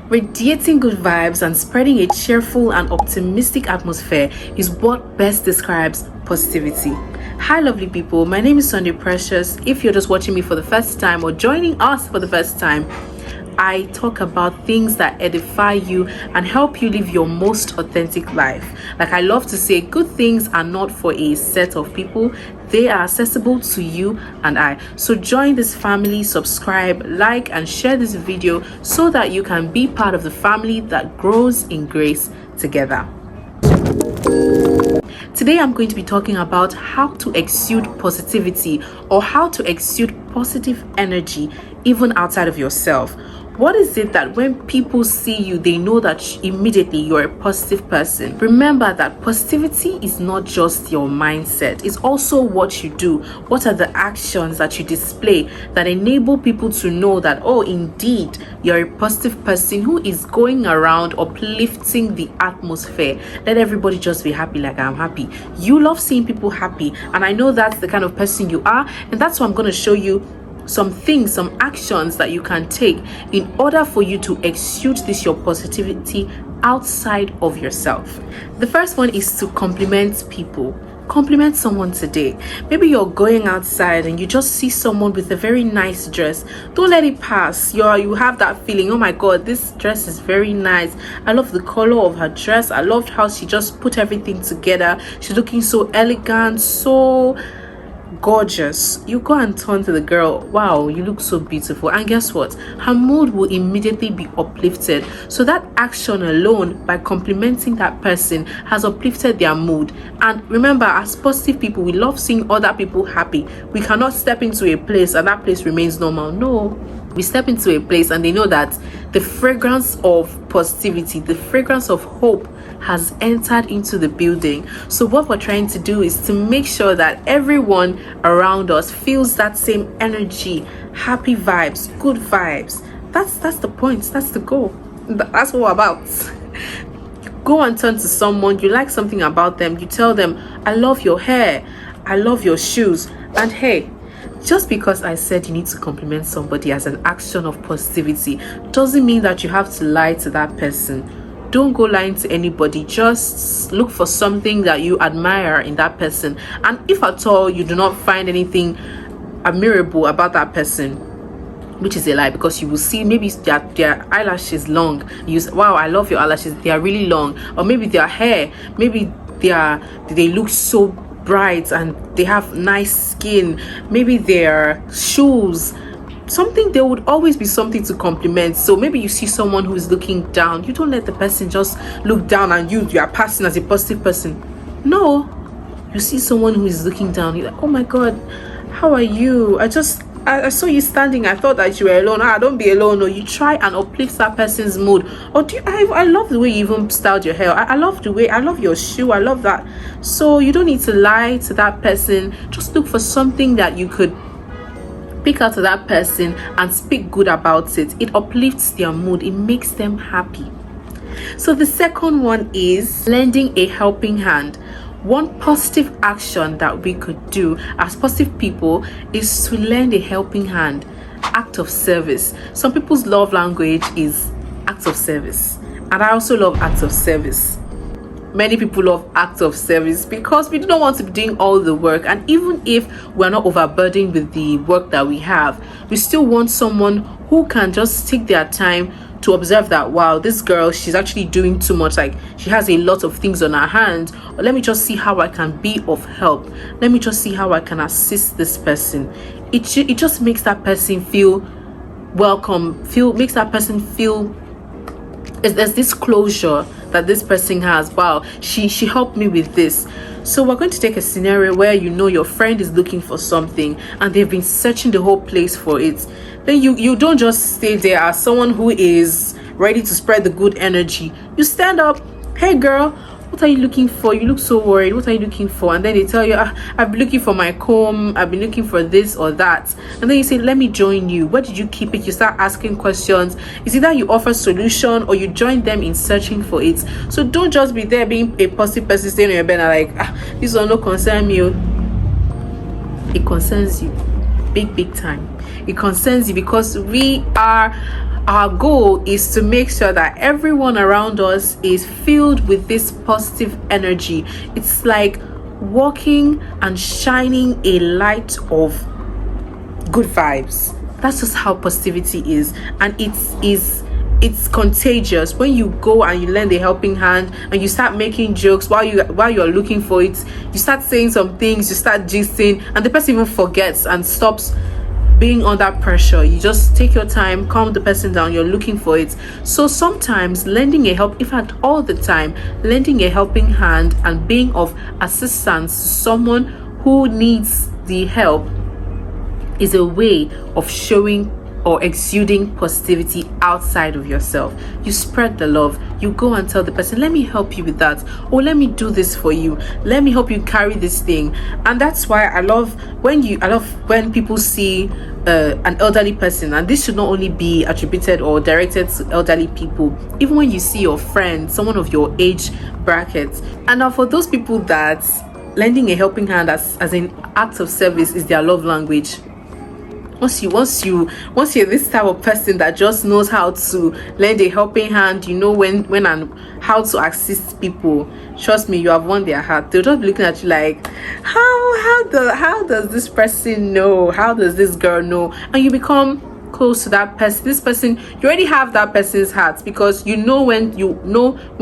Radiating good vibes and spreading a cheerful and optimistic atmosphere is what best describes positivity. Hi lovely people, my name is Sunday Precious. If you're just watching me for the first time or joining us for the first time, I talk about things that edify you and help you live your most authentic life. Like I love to say, good things are not for a set of people. They are accessible to you and I. So join this family, subscribe, like, and share this video so that you can be part of the family that grows in grace together. Today I'm going to be talking about how to exude positivity or how to exude positive energy even outside of yourself. What is it that when people see you, they know that immediately you're a positive person? Remember that positivity is not just your mindset. It's also what you do. What are the actions that you display that enable people to know that, oh, indeed, you're a positive person who is going around uplifting the atmosphere. Let everybody just be happy like I'm happy. You love seeing people happy. And I know that's the kind of person you are. And that's what I'm going to show you some things, some actions that you can take in order for you to exude this your positivity outside of yourself. The first one is to compliment people. Compliment someone today. Maybe you're going outside and you just see someone with a very nice dress. Don't let it pass. You have that feeling, oh my god, this dress is very nice. I love the color of her dress. I loved how she just put everything together. She's looking so elegant, so gorgeous. You go and turn to the girl, wow, you look so beautiful, and guess what, her mood will immediately be uplifted. So that action alone, by complimenting that person, has uplifted their mood. And remember, as positive people, we love seeing other people happy. We cannot step into a place and that place remains normal. No, we step into a place and they know that the fragrance of positivity, the fragrance of hope has entered into the building. So what we're trying to do is to make sure that everyone around us feels that same energy, happy vibes, good vibes. That's the point. That's the goal. That's what we're about. Go and turn to someone, you like something about them, you tell them, I love your hair, I love your shoes. And hey, just because I said you need to compliment somebody as an action of positivity doesn't mean that you have to lie to that person. Don't go lying to anybody. Just look for something that you admire in that person, and if at all you do not find anything admirable about that person, which is a lie, because you will see maybe their eyelashes long, you say, wow, I love your eyelashes, they are really long. Or maybe their hair, maybe they look so bright and they have nice skin. Maybe their shoes, something, there would always be something to compliment. So maybe you see someone who is looking down, you don't let the person just look down and you are passing as a positive person. No, you see someone who is looking down, you're like, oh my god, how are you? I saw you standing, I thought that you were alone. Don't be alone. Or you try and uplift that person's mood. Or I love the way you even styled your hair. I love your shoe, I love that. So you don't need to lie to that person. Just look for something that you could pick out to that person and speak good about it. It uplifts their mood, it makes them happy. So the second one is lending a helping hand. One positive action that we could do as positive people is to lend a helping hand. Act of service. Some people's love language is acts of service, and I also love acts of service. Many people love acts of service because we don't want to be doing all the work, and even if we're not overburdened with the work that we have, we still want someone who can just take their time to observe that, wow, this girl, she's actually doing too much, like she has a lot of things on her hands. Or let me just see how I can be of help. Let me just see how I can assist this person. It just makes that person feel welcome, makes that person feel there's this closure that this person has. Wow, she helped me with this. So we're going to take a scenario where you know your friend is looking for something and they've been searching the whole place for it. Then you don't just stay there as someone who is ready to spread the good energy. You stand up, hey girl, what are you looking for? You look so worried. What are you looking for? And then they tell you, I've been looking for my comb, I've been looking for this or that. And then you say, let me join you. Where did you keep it? You start asking questions. It's either you offer solution or you join them in searching for it. So don't just be there being a positive person staying on your bed and like, this one no concern me. It concerns you big time. It concerns you because we are our goal is to make sure that everyone around us is filled with this positive energy. It's like walking and shining a light of good vibes. That's just how positivity is, and it's contagious. When you go and you lend a helping hand and you start making jokes while you're looking for it, you start saying some things, you start gisting, and the person even forgets and stops being under pressure. You just take your time, calm the person down, you're looking for it. So sometimes lending a help, in fact all the time, lending a helping hand and being of assistance to someone who needs the help is a way of showing or exuding positivity outside of yourself. You spread the love. You go and tell the person, let me help you with that, or let me do this for you, let me help you carry this thing. And that's why I love when people see an elderly person, and this should not only be attributed or directed to elderly people, even when you see your friend, someone of your age bracket. And now for those people that lending a helping hand as an act of service is their love language, once you're this type of person that just knows how to lend a helping hand, you know when and how to assist people, trust me, you have won their heart. They'll just be looking at you like, how does this person know, how does this girl know? And you become close to that person. This person, you already have that person's heart, because you know when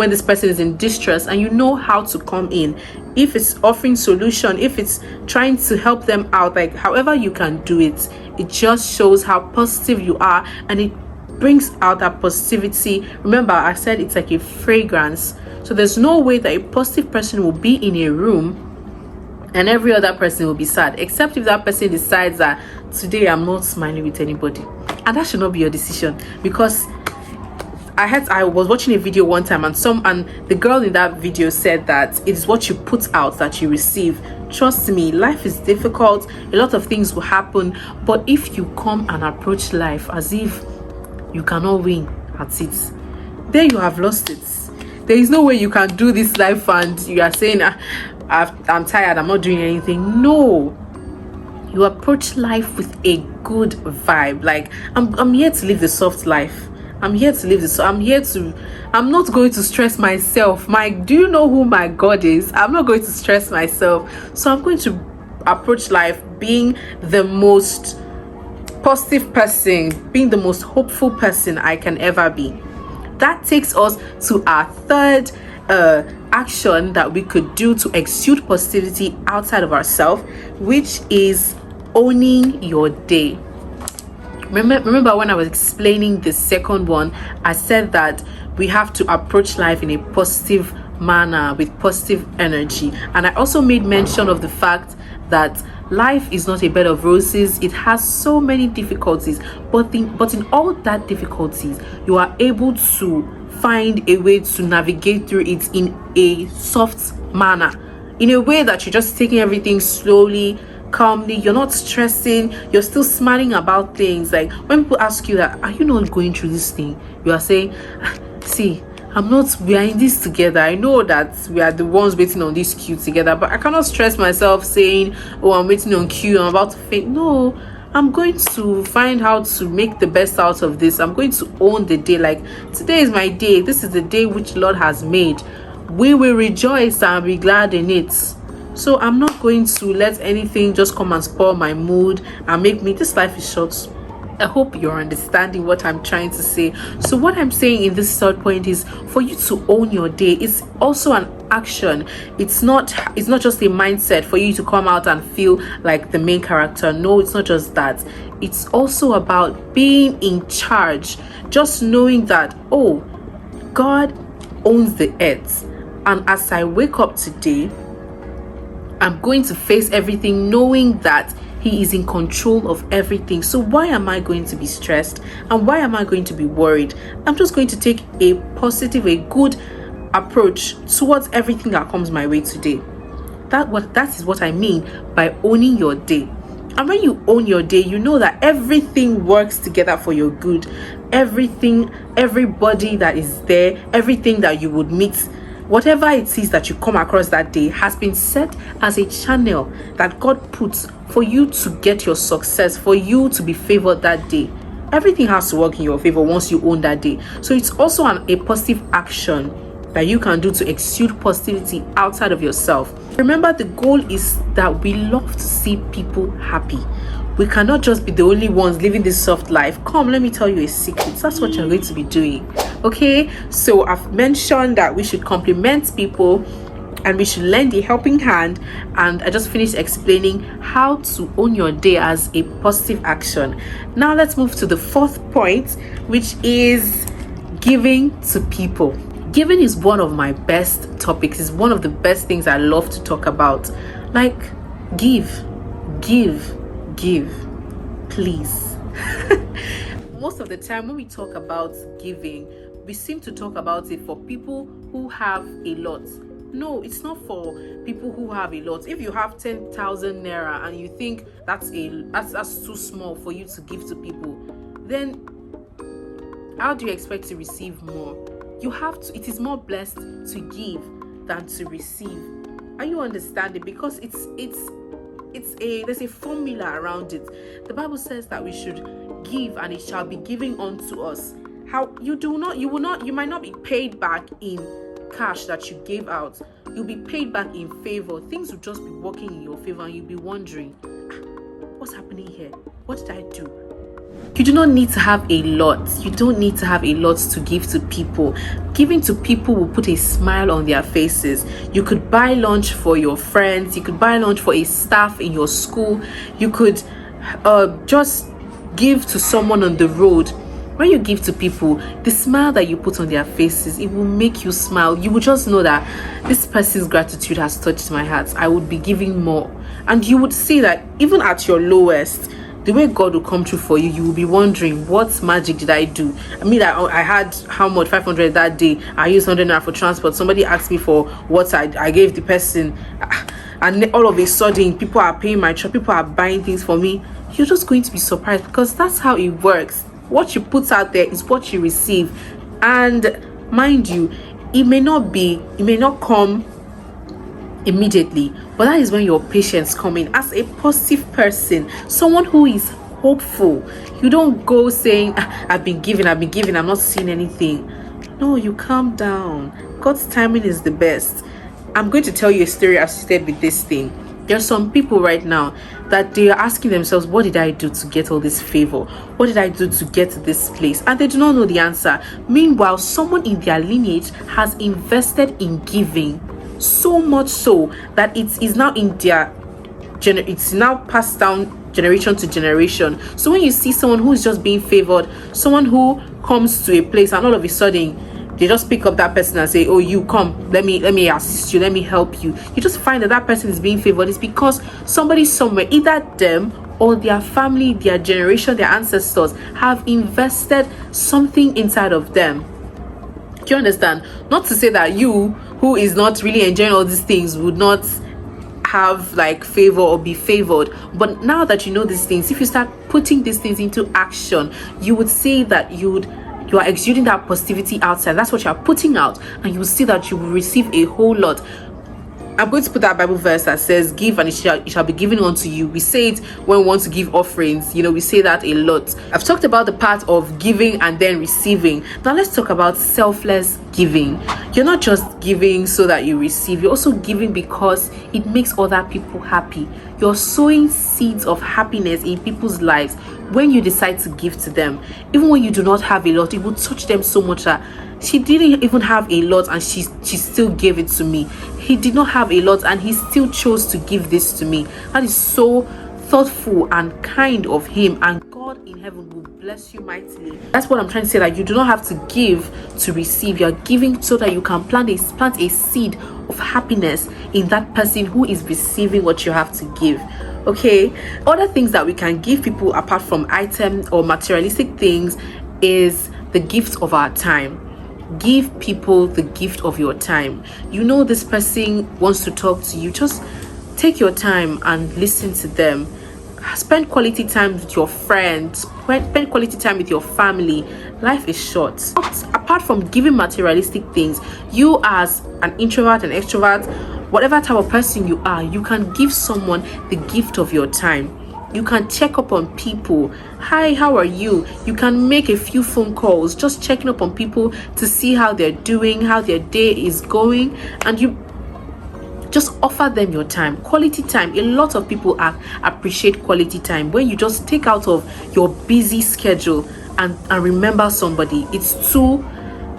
this person is in distress, and you know how to come in. If it's offering solution, if it's trying to help them out, like however you can do it, it just shows how positive you are, and it brings out that positivity. Remember, I said it's like a fragrance. So there's no way that a positive person will be in a room and every other person will be sad, except if that person decides that today I'm not smiling with anybody. And that should not be your decision, because I was watching a video one time, and the girl in that video said that it is what you put out that you receive. Trust me, life is difficult, a lot of things will happen, but if you come and approach life as if you cannot win at it, then you have lost it. There is no way you can do this life and you are saying, I'm tired, I'm not doing anything. No, you approach life with a good vibe. Like, I'm here to live the soft life. I'm not going to stress myself. Do you know who my God is? I'm not going to stress myself. So I'm going to approach life being the most positive person, being the most hopeful person I can ever be. That takes us to our third action that we could do to exude positivity outside of ourselves, which is owning your day. Remember when I was explaining the second one, I said that we have to approach life in a positive manner with positive energy. And I also made mention of the fact that life is not a bed of roses. It has so many difficulties, but in all that difficulties, you are able to find a way to navigate through it in a soft manner, in a way that you're just taking everything slowly, calmly. You're not stressing, you're still smiling about things. Like when people ask you that, are you not going through this thing, you are saying, see, we are in this together. I know that we are the ones waiting on this queue together, but I cannot stress myself saying, oh, I'm waiting on queue, I'm about to faint. No, I'm going to find how to make the best out of this. I'm going to own the day. Like, today is my day. This is the day which the Lord has made. We will rejoice and be glad in it. So I'm not going to let anything just come and spoil my mood and make me, this life is short. I hope you're understanding what I'm trying to say. So what I'm saying in this third point is for you to own your day. It's also an action. It's not just a mindset for you to come out and feel like the main character. No, it's not just that. It's also about being in charge. Just knowing that, oh, God owns the earth. And as I wake up today, I'm going to face everything knowing that He is in control of everything. So why am I going to be stressed? And why am I going to be worried? I'm just going to take a positive, a good approach towards everything that comes my way today. That is what I mean by owning your day. And when you own your day, you know that everything works together for your good. Everything, everybody that is there, everything that you would meet, whatever it is that you come across that day has been set as a channel that God puts for you to get your success, for you to be favored that day. everything has to work in your favor once you own that day. So it's also a positive action that you can do to exude positivity outside of yourself. Remember, the goal is that we love to see people happy. We cannot just be the only ones living this soft life. Come, let me tell you a secret. That's what you're going to be doing. Okay, so I've mentioned that we should compliment people and we should lend a helping hand, and I just finished explaining how to own your day as a positive action. Now let's move to the fourth point, which is giving to people. Giving is one of my best topics. It's one of the best things I love to talk about. Like, give, please. Most of the time when we talk about giving, we seem to talk about it for people who have a lot. No, it's not for people who have a lot. If you have 10,000 naira and you think that's too small for you to give to people, then how do you expect to receive more? You have to. It is more blessed to give than to receive. Are you understanding? Because there's a formula around it. The Bible says that we should give and it shall be given unto us. You might not be paid back in cash that you gave out. You'll be paid back in favor. Things will just be working in your favor and you'll be wondering, what's happening here? What did I do? You do not need to have a lot. You don't need to have a lot to give to people. Giving to people will put a smile on their faces. You could buy lunch for your friends. You could buy lunch for a staff in your school. You could just give to someone on the road. When you give to people, the smile that you put on their faces, it will make you smile. You will just know that this person's gratitude has touched my heart. I would be giving more. And you would see that even at your lowest, the way God will come through for you, you will be wondering, what magic did I do? I mean, I had how much? 500 that day. I used 100 naira for transport. Somebody asked me for what I gave the person. And all of a sudden, people are paying my truck. People are buying things for me. You're just going to be surprised because that's how it works. What you put out there is what you receive. And mind you, it may not come immediately, but that is when your patience come in. As a positive person, someone who is hopeful, you don't go saying, I've been giving, I'm not seeing anything. No, you calm down. God's timing is the best. I'm going to tell you a story associated with this thing. There are some people right now that they are asking themselves, what did I do to get all this favor? What did I do to get to this place? And they do not know the answer. Meanwhile, someone in their lineage has invested in giving, so much so that it is now in their it's now passed down generation to generation. So when you see someone who is just being favored, someone who comes to a place and all of a sudden they just pick up that person and say, oh, you come, let me assist you, let me help you. You just find that person is being favored. It's because somebody somewhere, either them or their family, their generation, their ancestors have invested something inside of them. Do you understand? Not to say that you, who is not really enjoying all these things, would not have like favor or be favored. But now that you know these things, if you start putting these things into action, you would see that you are exuding that positivity outside. That's what you are putting out, and you will see that you will receive a whole lot. I'm going to put that Bible verse that says, give and it shall be given unto you. We say it when we want to give offerings. We say that a lot. I've talked about the part of giving and then receiving. Now let's talk about selfless giving. You're not just giving so that you receive. You're also giving because it makes other people happy. You're sowing seeds of happiness in people's lives when you decide to give to them. Even when you do not have a lot, it will touch them so much that she didn't even have a lot and she still gave it to me. He did not have a lot and he still chose to give this to me. That is so thoughtful and kind of him, and God in heaven will bless you mightily. That's what I'm trying to say, that you do not have to give to receive. You're giving so that you can plant a seed of happiness in that person who is receiving what you have to give. Okay, other things that we can give people apart from items or materialistic things is the gift of our time. Give people the gift of your time. This person wants to talk to you, just take your time and listen to them. Spend quality time with your friends, spend quality time with your family. Life is short. Apart from giving materialistic things, you as an introvert, an extrovert, whatever type of person you are, you can give someone the gift of your time. You can check up on people. Hi, how are you? You can make a few phone calls, just checking up on people to see how they're doing, how their day is going, and you just offer them your time. Quality time. A lot of people appreciate quality time. When you just take out of your busy schedule and remember somebody. It's too,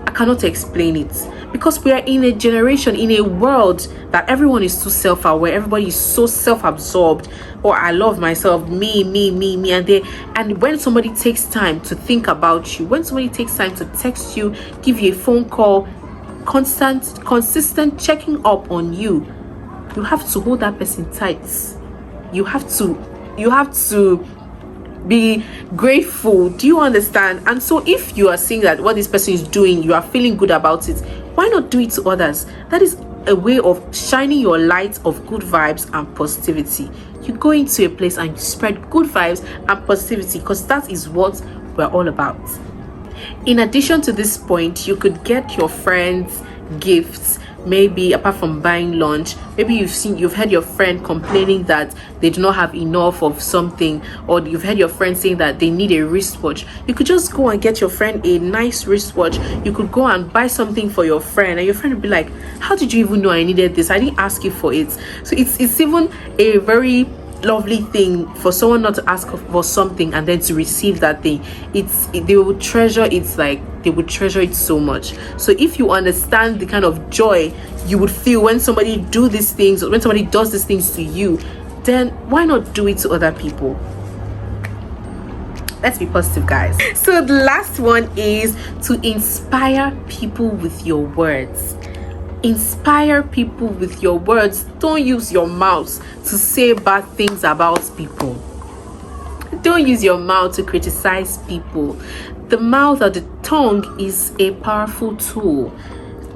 I cannot explain it, because we are in a generation, in a world that everyone is too self-aware. Everybody is so self-absorbed. Or I love myself, me, and when somebody takes time to think about you, when somebody takes time to text you, give you a phone call, consistent checking up on you, you have to hold that person tight. You have to be grateful. Do you understand? And so if you are seeing that what this person is doing, you are feeling good about it, why not do it to others? That is a way of shining your light of good vibes and positivity. You go into a place and you spread good vibes and positivity, because that is what we're all about. In addition to this point, you could get your friends gifts. Maybe apart from buying lunch, maybe you've heard your friend complaining that they do not have enough of something, or you've heard your friend saying that they need a wristwatch. You could just go and get your friend a nice wristwatch. You could go and buy something for your friend, and your friend would be like, how did you even know I needed this? I didn't ask you for it. So it's even a very lovely thing for someone not to ask for something and then to receive that thing. They will treasure it, like they would treasure it so much. So if you understand the kind of joy you would feel when somebody do these things, or when somebody does these things to you, then why not do it to other people? Let's be positive, guys. So the last one is to inspire people with your words. Inspire people with your words. Don't use your mouth to say bad things about people. Don't use your mouth to criticize people. The mouth or the tongue is a powerful tool.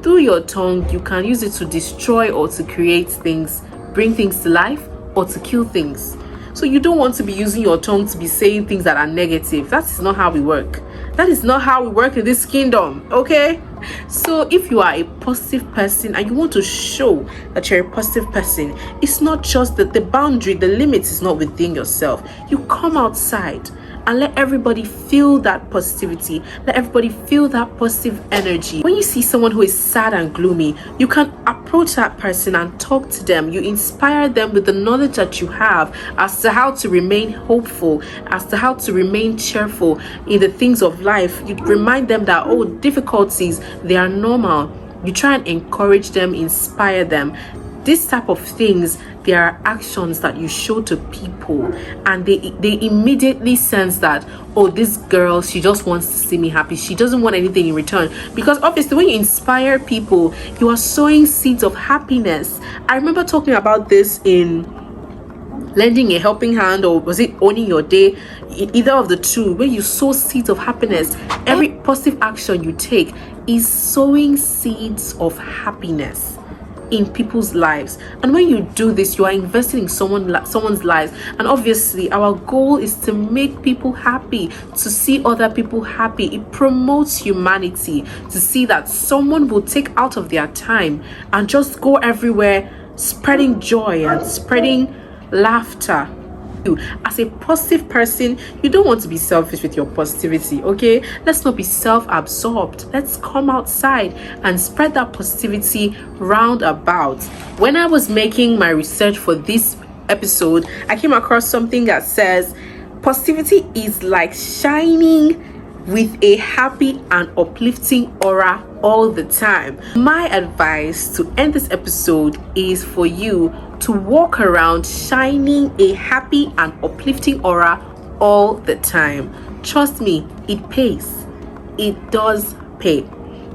Through your tongue, you can use it to destroy or to create things, bring things to life, or to kill things. So you don't want to be using your tongue to be saying things that are negative. That is not how we work. That is not how we work in this kingdom, okay? So if you are a positive person and you want to show that you're a positive person, it's not just that the boundary, the limit is not within yourself. You come outside and let everybody feel that positivity. Let everybody feel that positive energy. When you see someone who is sad and gloomy, you can approach that person and talk to them. You inspire them with the knowledge that you have as to how to remain hopeful, as to how to remain cheerful in the things of life. You remind them that, oh, difficulties, they are normal. You try and encourage them, inspire them. This type of things, there are actions that you show to people, and they immediately sense that, oh, this girl, she just wants to see me happy. She doesn't want anything in return. Because obviously when you inspire people, you are sowing seeds of happiness. I remember talking about this in lending a helping hand, or was it owning your day? Either of the two, where you sow seeds of happiness. Every positive action you take is sowing seeds of happiness in people's lives. And when you do this, you are investing in someone's lives. And obviously our goal is to make people happy, to see other people happy. It promotes humanity, to see that someone will take out of their time and just go everywhere spreading joy and spreading laughter. As a positive person, you don't want to be selfish with your positivity, okay? Let's not be self-absorbed. Let's come outside and spread that positivity round about. When I was making my research for this episode, I came across something that says positivity is like shining with a happy and uplifting aura all the time. My advice to end this episode is for you to walk around shining a happy and uplifting aura all the time. Trust me, it pays. It does pay.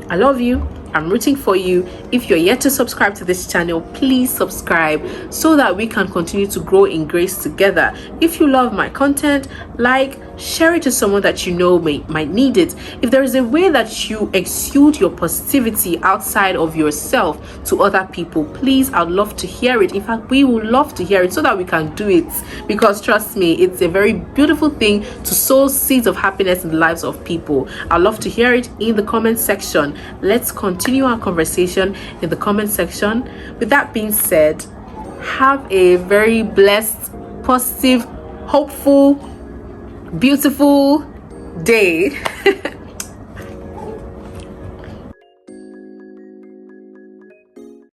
I love you. I'm rooting for you. If you're yet to subscribe to this channel, please subscribe so that we can continue to grow in grace together. If you love my content, like, share it to someone that you know might need it. If there is a way that you exude your positivity outside of yourself to other people, please, I'd love to hear it. In fact, we would love to hear it so that we can do it, because trust me, it's a very beautiful thing to sow seeds of happiness in the lives of people. I'd love to hear it in the comment section. Let's continue our conversation in the comment section. With that being said, have a very blessed, positive hopeful, beautiful day.